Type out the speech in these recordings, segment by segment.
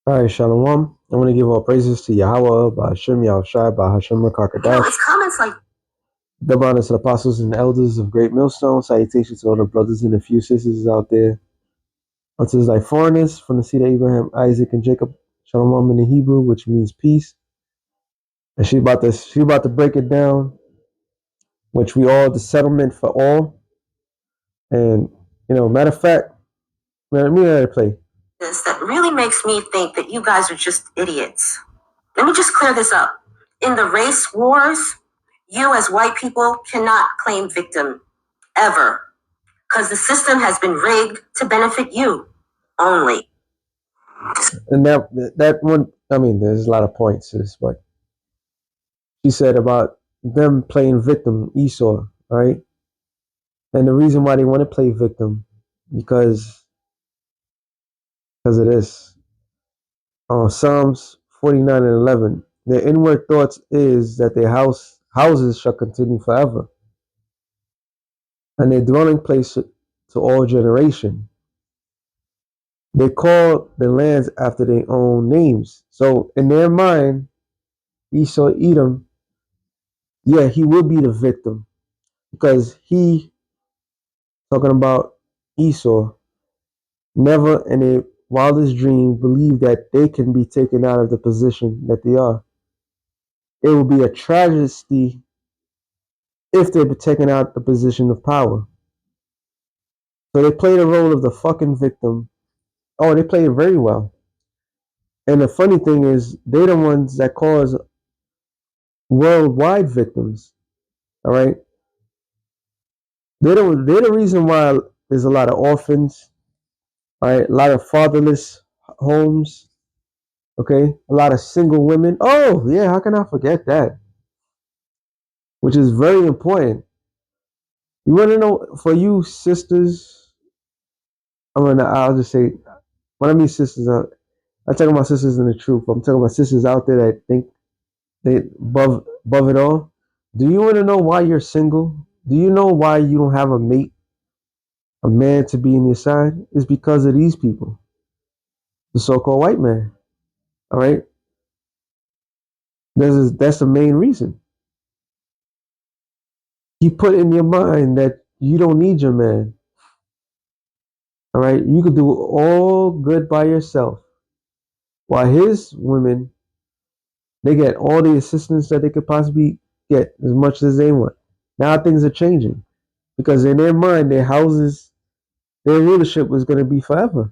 All right, Shalom. I want to give all praises to Yahweh, Ba'ashem, Yahushai, Ba'ashem, Rakakadash. It's comments like the bonus to the apostles and elders of Great Millstone. Salutations to all the brothers and a few sisters out there. Unto thy foreigners from the seed of Abraham, Isaac, and Jacob. Shalom in the Hebrew, which means peace. And she about to break it down, which we all the settlement for all. And matter of fact, let me let it play. This that really makes me think that you guys are just idiots. Let me just clear this up. In the race wars, you as white people cannot claim victim ever because the system has been rigged to benefit you only. And that one, I mean, there's a lot of points to this, but she said about them playing victim, Esau, right? And the reason why they want to play victim because of this. Psalms 49 and 11. Their inward thoughts is that their houses shall continue forever, and their dwelling place to all generation. They call the lands after their own names. So in their mind, Esau, Edom, yeah, he will be the victim because he, talking about Esau, never in a wildest dream believed that they can be taken out of the position that they are. It will be a tragedy if they're taken out the position of power. So they play the role of the fucking victim. Oh, they play it very well. And the funny thing is, they're the ones that cause worldwide victims. All right, they're the reason why there's a lot of orphans. All right, a lot of fatherless homes. Okay, a lot of single women. Oh yeah, how can I forget that? Which is very important. You want to know for you sisters? I'll just say when I mean sisters, I'm talking about sisters in the truth. I'm talking about sisters out there that think they above it all. Do you want to know why you're single? Do you know why you don't have a mate, a man to be in your side? It's because of these people, the so-called white man. All right, that's the main reason. He put in your mind that you don't need your man. All right, you could do all good by yourself, while his women they get all the assistance that they could possibly get as much as they want. Now things are changing because in their mind, their houses, their rulership was going to be forever.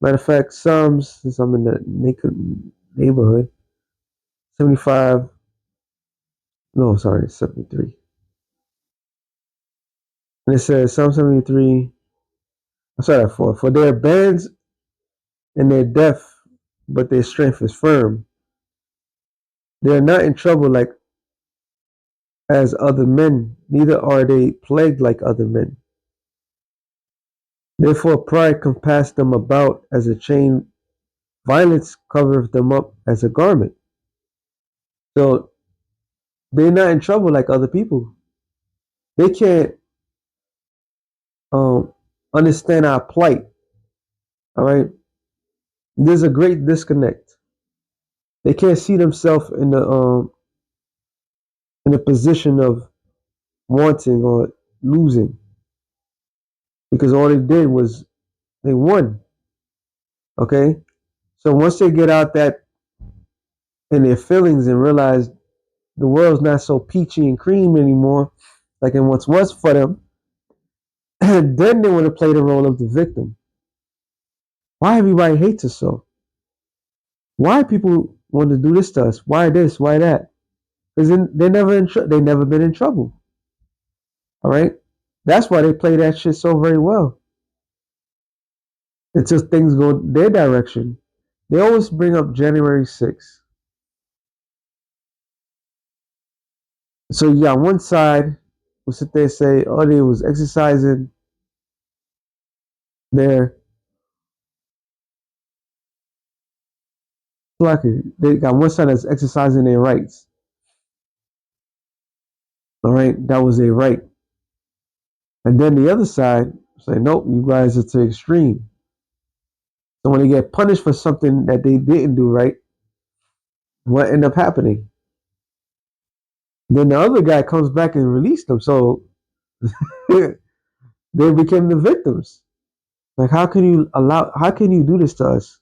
Matter of fact, Psalms, since I'm in the neighborhood, 75, no, sorry, 73. And it says, Psalm 73, I saw that for their bands and their death, but their strength is firm. They are not in trouble like as other men, neither are they plagued like other men. Therefore pride compassed them about as a chain, violence covereth them up as a garment. So they're not in trouble like other people. They can't um, understand our plight. All right, there's a great disconnect. They can't see themselves in the position of wanting or losing because all they did was they won. Okay, so once they get out that in their feelings and realize the world's not so peachy and cream anymore, like it once was for them, then they want to play the role of the victim. Why everybody hates us so? Why people want to do this to us? Why this? Why that? Because they never been in trouble. All right, that's why they play that shit so very well. Until things go their direction. They always bring up January 6th. So you got one side will sit there and say, oh, they was exercising their lucky. They got one side that's exercising their rights. All right, that was their right. And then the other side say, nope, you guys are to extreme. So when they get punished for something that they didn't do right, what ended up happening? Then the other guy comes back and released them. So they became the victims. Like, how can you do this to us?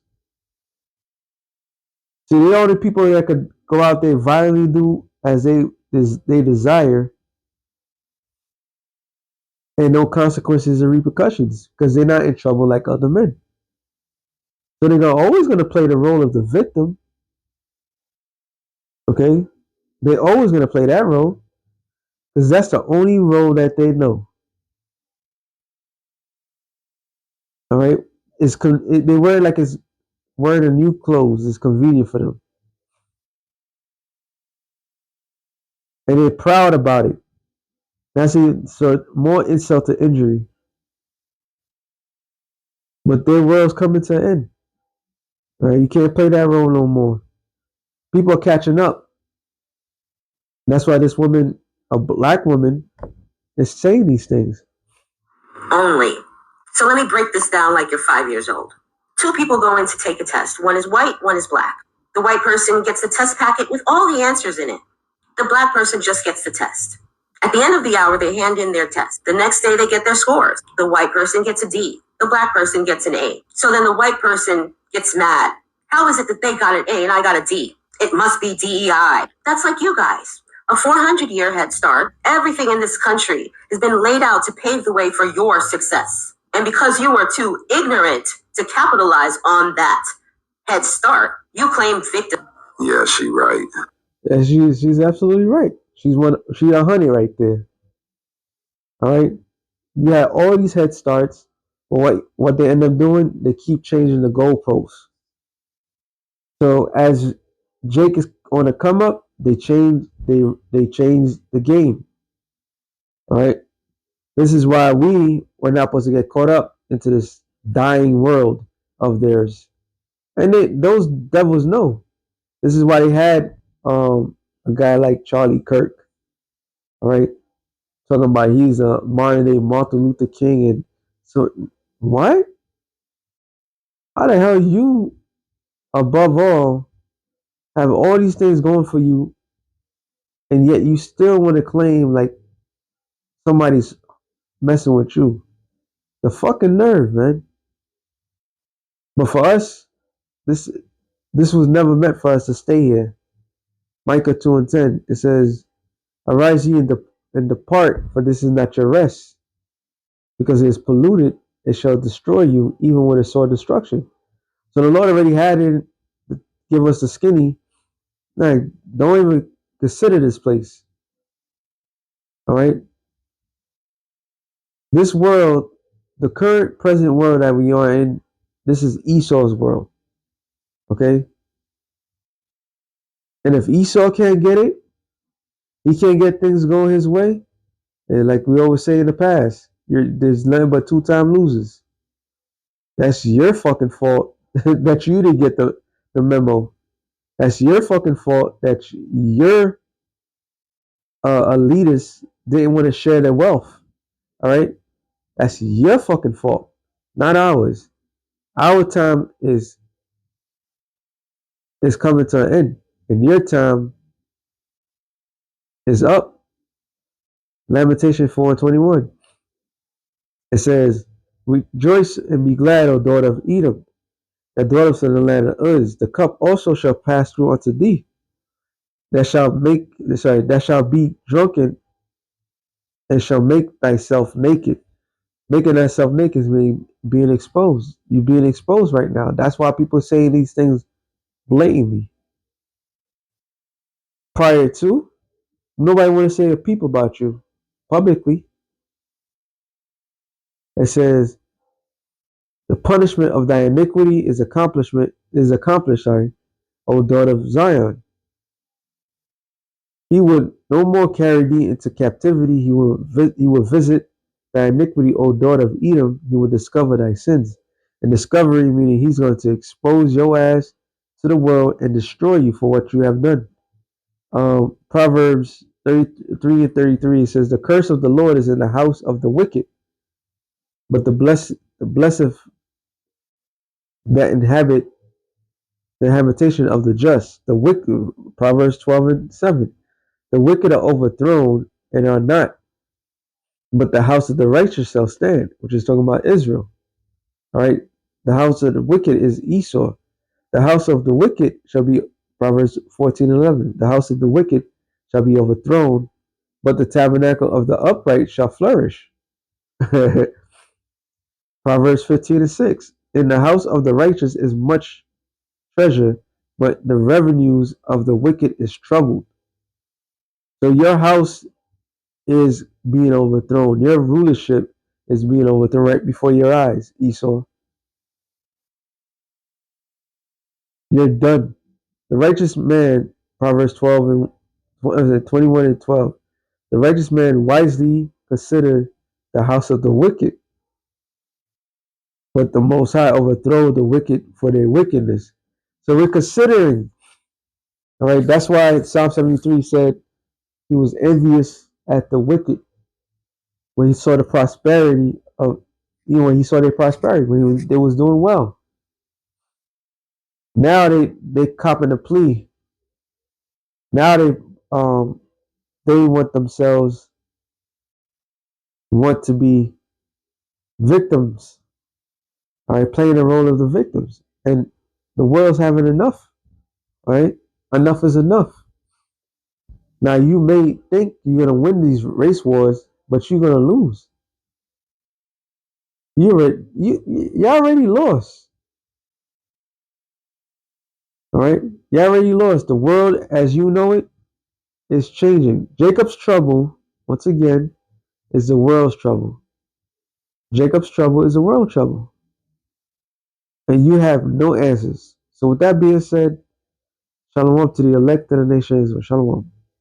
See, the only people that could go out there violently do as they desire, and no consequences or repercussions because they're not in trouble like other men. So they're always going to play the role of the victim. Okay, they're always going to play that role because that's the only role that they know. All right, they wear like it's wearing a new clothes. It's convenient for them, and they're proud about it. That's it. So more insult to injury. But their world's coming to an end. All right, you can't play that role no more. People are catching up. That's why this woman, a black woman, is saying these things. Only. So let me break this down like you're 5 years old. Two people go in to take a test. One is white, one is black. The white person gets the test packet with all the answers in it. The black person just gets the test. At the end of the hour, they hand in their test. The next day, they get their scores. The white person gets a D. The black person gets an A. So then the white person gets mad. How is it that they got an A and I got a D? It must be DEI. That's like you guys. A 400-year head start. Everything in this country has been laid out to pave the way for your success. And because you were too ignorant to capitalize on that head start, you claim victim. Yeah, she right. Yeah, she's absolutely right. She's a honey right there. All right. You had all these head starts, but what they end up doing, they keep changing the goalposts. So as Jake is on a come up, they change the game. All right. This is why we're not supposed to get caught up into this dying world of theirs. And those devils know. This is why they had a guy like Charlie Kirk, all right, talking about he's a modern day Martin Luther King, and so what? How the hell you, above all, have all these things going for you, and yet you still want to claim like somebody's messing with you? The fucking nerve, man. But for us, this this was never meant for us to stay here. Micah 2:10. It says, "Arise ye and depart, for this is not your rest, because it is polluted. It shall destroy you, even with a sore destruction." So the Lord already had it to give us the skinny. Like, don't even consider this place. All right. This world, the current present world that we are in, this is Esau's world. Okay. And if Esau can't get it, he can't get things going his way. And like we always say in the past, there's nothing but two-time losers. That's your fucking fault that you didn't get the memo. That's your fucking fault that your elitists didn't want to share their wealth. All right. That's your fucking fault, not ours. Our time is coming to an end, and your time is up. Lamentation 4:21. It says, "Rejoice and be glad, O daughter of Edom, that dwellest in the land of Uz. The cup also shall pass through unto thee. That shall be drunken, and shall make thyself naked." Making thyself naked is being exposed. You're being exposed right now. That's why people saying these things blatantly. Prior to, nobody want to say a peep about you publicly. It says, "The punishment of thy iniquity is accomplished, O daughter of Zion. He would no more carry thee into captivity. He will visit thy iniquity, O daughter of Edom. He will discover thy sins." And discovery meaning he's going to expose your ass to the world and destroy you for what you have done. Proverbs 33:33 says, "The curse of the Lord is in the house of the wicked, but the blessed that inhabit the habitation of the just. The wicked, Proverbs 12:7. The wicked are overthrown and are not, but the house of the righteous shall stand, which is talking about Israel. All right. The house of the wicked is Esau. The house of the wicked shall be, Proverbs 14:11. The house of the wicked shall be overthrown, but the tabernacle of the upright shall flourish. Proverbs 15:6. In the house of the righteous is much treasure, but the revenues of the wicked is troubled. So your house is being overthrown. Your rulership is being overthrown right before your eyes, Esau. You're done. The righteous man, Proverbs 21:12. The righteous man wisely considered the house of the wicked, but the Most High overthrow the wicked for their wickedness. So we're considering, all right, that's why Psalm 73 said he was envious at the wicked when he saw the prosperity of, when he saw their prosperity, when they was doing well. Now they copping a plea. Now they want to be victims, all right, playing the role of the victims. And the world's having enough, all right? Enough is enough. Now you may think you're gonna win these race wars, but you're gonna lose. You already lost. All right? You already lost. The world as you know it is changing. Jacob's trouble, once again, is the world's trouble. Jacob's trouble is the world trouble. And you have no answers. So with that being said, shalom to the elect of the nation of Israel. Shalom.